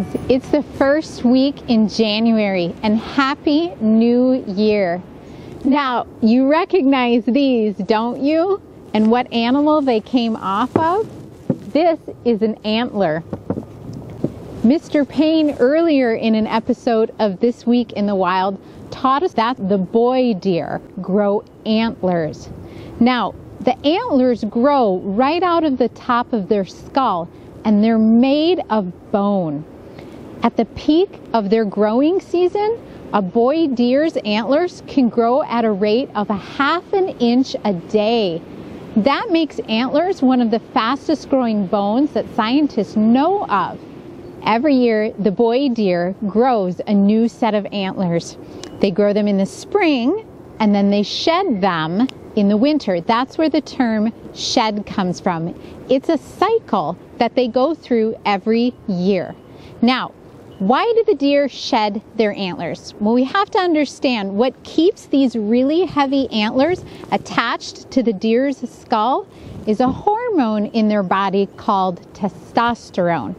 friends, it's the first week in January and Happy New Year. Now, you recognize these, don't you? And what animal they came off of? This is an antler. Mr. Payne earlier in an episode of This Week in the Wild taught us that the boy deer grow antlers. Now, the antlers grow right out of the top of their skull, and they're made of bone. At the peak of their growing season, a boy deer's antlers can grow at a rate of 1/2 inch a day. That makes antlers one of the fastest growing bones that scientists know of. Every year, the boy deer grows a new set of antlers. They grow them in the spring, and then they shed them in the winter. That's where the term shed comes from. It's a cycle that they go through every year. Now, why do the deer shed their antlers? Well, we have to understand what keeps these really heavy antlers attached to the deer's skull is a hormone in their body called testosterone.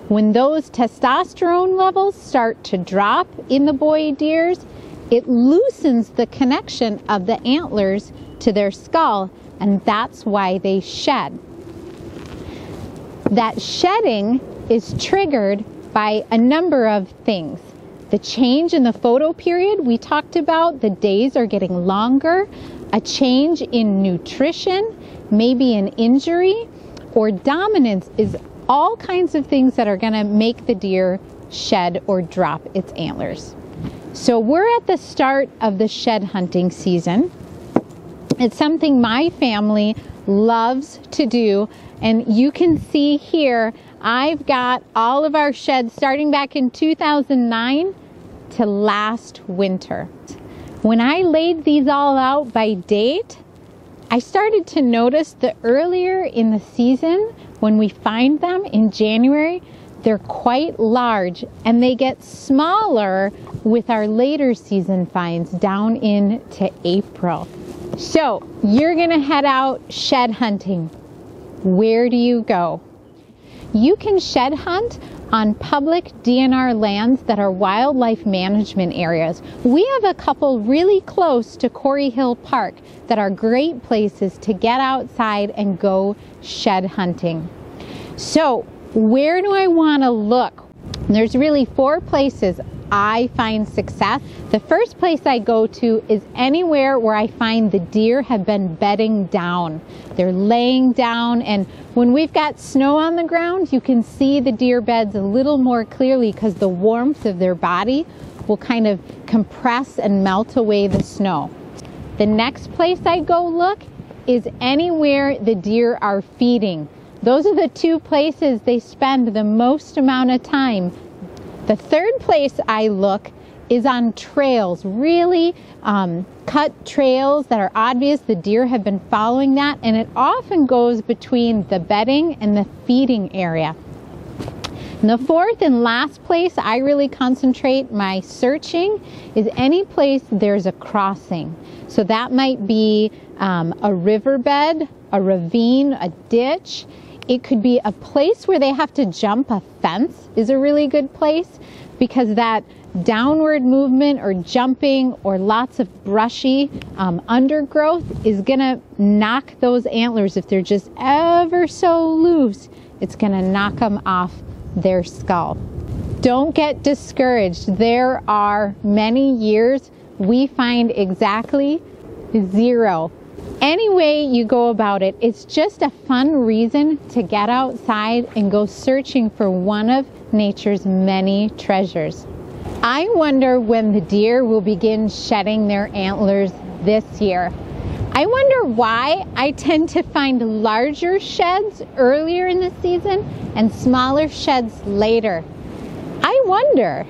When those testosterone levels start to drop in the boy deers, it loosens the connection of the antlers to their skull, and that's why they shed. That shedding is triggered by a number of things. The change in the photo period we talked about, the days are getting longer, a change in nutrition, maybe an injury, or dominance is all kinds of things that are going to make the deer shed or drop its antlers. So we're at the start of the shed hunting season. It's something my family loves to do, and you can see here I've got all of our sheds starting back in 2009 to last winter. When I laid these all out by date, I started to notice that earlier in the season, when we find them in January, they're quite large, and they get smaller with our later season finds down into April. So you're gonna head out shed hunting. Where do you go? You can shed hunt on public DNR lands that are wildlife management areas. We have a couple really close to Corey Hill Park that are great places to get outside and go shed hunting. So where do I want to look? There's really 4 places I find success. The first place I go to is anywhere where I find the deer have been bedding down. They're laying down, and when we've got snow on the ground, you can see the deer beds a little more clearly because the warmth of their body will kind of compress and melt away the snow. The next place I go look is anywhere the deer are feeding. Those are the 2 places they spend the most amount of time. The third place I look is on trails, really cut trails that are obvious the deer have been following that, and it often goes between the bedding and the feeding area. And the fourth and last place I really concentrate my searching is any place there's a crossing. So that might be a riverbed, a ravine, a ditch. It could be a place where they have to jump a fence is a really good place, because that downward movement or jumping or lots of brushy undergrowth is gonna knock those antlers. If they're just ever so loose, it's gonna knock them off their skull. Don't get discouraged. There are many years we find exactly 0. Any way you go about it, it's just a fun reason to get outside and go searching for one of nature's many treasures. I wonder when the deer will begin shedding their antlers this year. I wonder why I tend to find larger sheds earlier in the season and smaller sheds later. I wonder.